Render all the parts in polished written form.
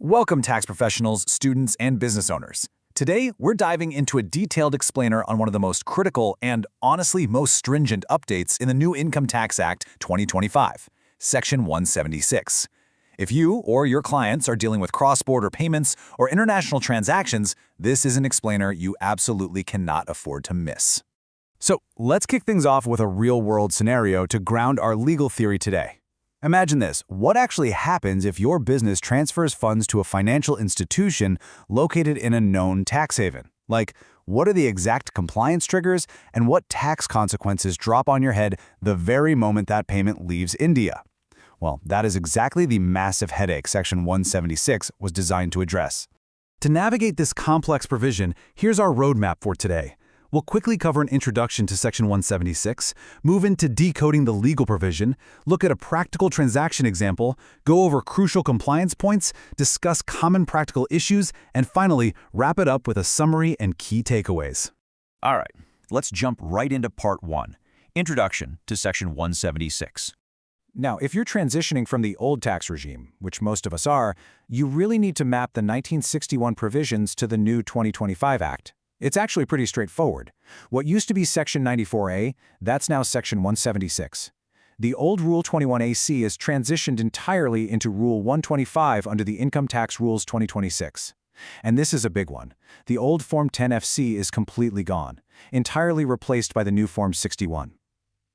Welcome, tax professionals, students, and business owners. Today, we're diving into a detailed explainer on one of the most critical and, honestly, most stringent updates in the new Income Tax Act 2025, Section 176. If you or your clients are dealing with cross-border payments or international transactions, this is an explainer you absolutely cannot afford to miss. So, let's kick things off with a real-world scenario to ground our legal theory today. Imagine this. What actually happens if your business transfers funds to a financial institution located in a known tax haven? Like, what are the exact compliance triggers and what tax consequences drop on your head the very moment that payment leaves India? Well, that is exactly the massive headache Section 176 was designed to address. To navigate this complex provision, here's our roadmap for today. We'll quickly cover an introduction to Section 176, move into decoding the legal provision, look at a practical transaction example, go over crucial compliance points, discuss common practical issues, and finally, wrap it up with a summary and key takeaways. All right, let's jump right into Part 1, Introduction to Section 176. Now, if you're transitioning from the old tax regime, which most of us are, you really need to map the 1961 provisions to the new 2025 Act. It's actually pretty straightforward. What used to be Section 94A, that's now Section 176. The old Rule 21AC is transitioned entirely into Rule 125 under the Income Tax Rules 2026. And this is a big one. The old Form 10FC is completely gone, entirely replaced by the new Form 61.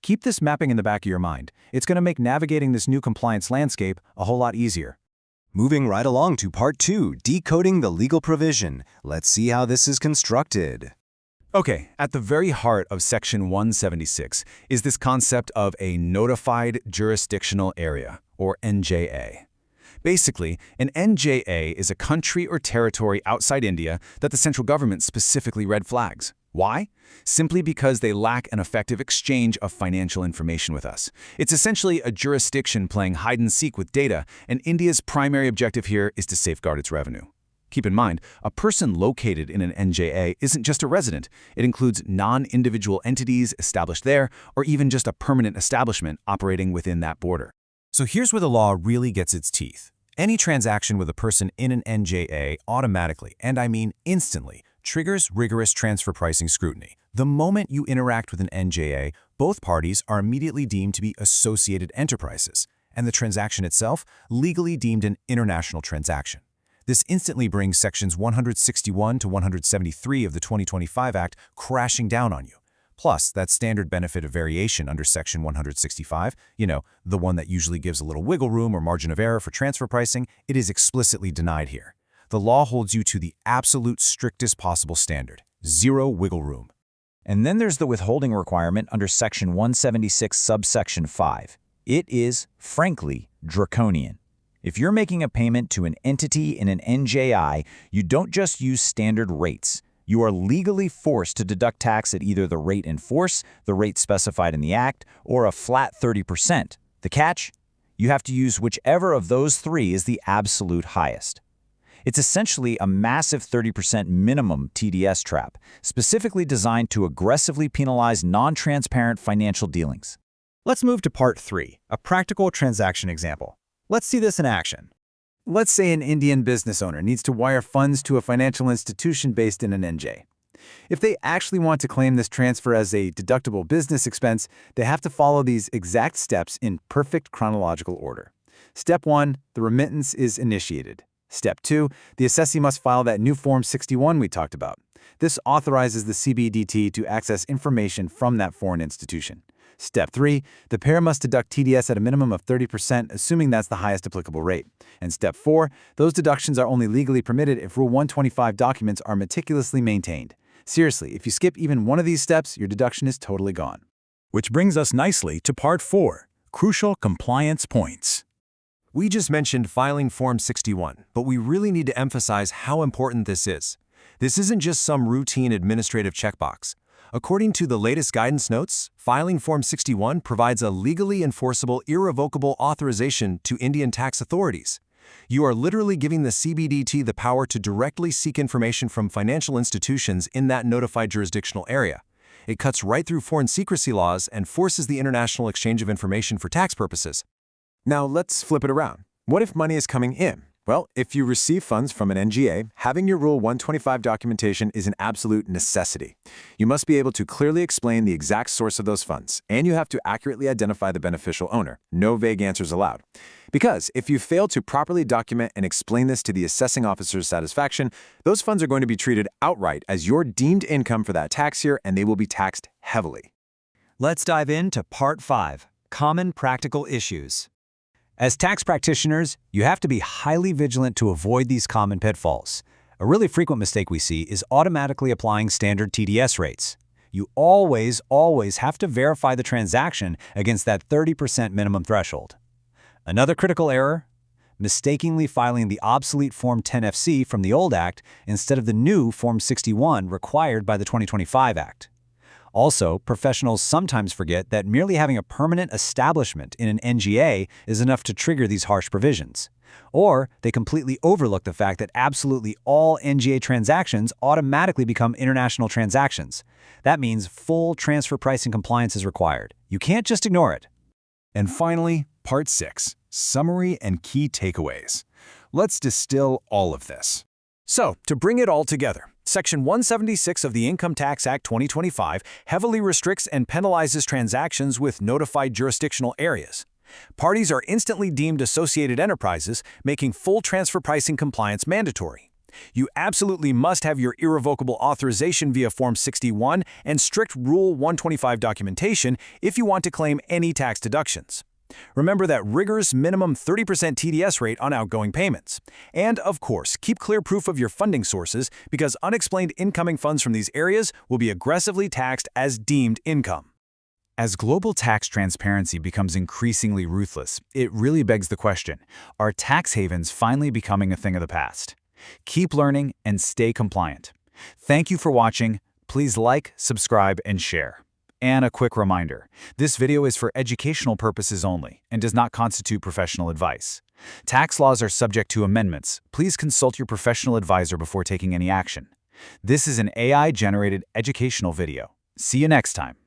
Keep this mapping in the back of your mind. It's going to make navigating this new compliance landscape a whole lot easier. Moving right along to Part 2, Decoding the Legal Provision. Let's see how this is constructed. Okay, at the very heart of Section 176 is this concept of a Notified Jurisdictional Area, or NJA. Basically, an NJA is a country or territory outside India that the central government specifically red flags. Why? Simply because they lack an effective exchange of financial information with us. It's essentially a jurisdiction playing hide-and-seek with data, and India's primary objective here is to safeguard its revenue. Keep in mind, a person located in an NJA isn't just a resident. It includes non-individual entities established there, or even just a permanent establishment operating within that border. So here's where the law really gets its teeth. Any transaction with a person in an NJA automatically, and I mean instantly, triggers rigorous transfer pricing scrutiny. The moment you interact with an NJA, both parties are immediately deemed to be associated enterprises, and the transaction itself legally deemed an international transaction. This instantly brings Sections 161 to 173 of the 2025 Act crashing down on you. Plus, that standard benefit of variation under Section 165, the one that usually gives a little wiggle room or margin of error for transfer pricing, it is explicitly denied here. The law holds you to the absolute strictest possible standard, zero wiggle room. And then there's the withholding requirement under Section 176 subsection 5. It is, frankly, draconian. If you're making a payment to an entity in an NJI, you don't just use standard rates. You are legally forced to deduct tax at either the rate in force, the rate specified in the Act, or a flat 30%. The catch? You have to use whichever of those three is the absolute highest. It's essentially a massive 30% minimum TDS trap, specifically designed to aggressively penalize non-transparent financial dealings. Let's move to Part 3, a practical transaction example. Let's see this in action. Let's say an Indian business owner needs to wire funds to a financial institution based in an NJ. If they actually want to claim this transfer as a deductible business expense, they have to follow these exact steps in perfect chronological order. Step 1, the remittance is initiated. Step 2, the assessee must file that new Form 61 we talked about. This authorizes the CBDT to access information from that foreign institution. Step 3, the payer must deduct TDS at a minimum of 30%, assuming that's the highest applicable rate. And Step 4, those deductions are only legally permitted if Rule 125 documents are meticulously maintained. Seriously, if you skip even one of these steps, your deduction is totally gone. Which brings us nicely to Part 4, crucial compliance points. We just mentioned filing Form 61, but we really need to emphasize how important this is. This isn't just some routine administrative checkbox. According to the latest guidance notes, filing Form 61 provides a legally enforceable, irrevocable authorization to Indian tax authorities. You are literally giving the CBDT the power to directly seek information from financial institutions in that notified jurisdictional area. It cuts right through foreign secrecy laws and forces the international exchange of information for tax purposes. Now let's flip it around. What if money is coming in, Well, if you receive funds from an NGA, having your Rule 125 documentation is an absolute necessity. You must be able to clearly explain the exact source of those funds, and you have to accurately identify the beneficial owner. No vague answers allowed. Because if you fail to properly document and explain this to the assessing officer's satisfaction, those funds are going to be treated outright as your deemed income for that tax year, and they will be taxed heavily. Let's dive into Part 5, Common Practical Issues. As tax practitioners, you have to be highly vigilant to avoid these common pitfalls. A really frequent mistake we see is automatically applying standard TDS rates. You always have to verify the transaction against that 30% minimum threshold. Another critical error: mistakenly filing the obsolete Form 10FC from the old Act instead of the new Form 61 required by the 2025 Act. Also, professionals sometimes forget that merely having a permanent establishment in an NGA is enough to trigger these harsh provisions. Or they completely overlook the fact that absolutely all NGA transactions automatically become international transactions. That means full transfer pricing compliance is required. You can't just ignore it. And finally, Part 6, Summary and Key Takeaways. Let's distill all of this. So, to bring it all together, Section 176 of the Income Tax Act 2025 heavily restricts and penalizes transactions with notified jurisdictional areas. Parties are instantly deemed associated enterprises, making full transfer pricing compliance mandatory. You absolutely must have your irrevocable authorization via Form 61 and strict Rule 125 documentation if you want to claim any tax deductions. Remember that rigorous minimum 30% TDS rate on outgoing payments. And, of course, keep clear proof of your funding sources because unexplained incoming funds from these areas will be aggressively taxed as deemed income. As global tax transparency becomes increasingly ruthless, it really begs the question, are tax havens finally becoming a thing of the past? Keep learning and stay compliant. Thank you for watching. Please like, subscribe, and share. And a quick reminder, this video is for educational purposes only and does not constitute professional advice. Tax laws are subject to amendments. Please consult your professional advisor before taking any action. This is an AI-generated educational video. See you next time.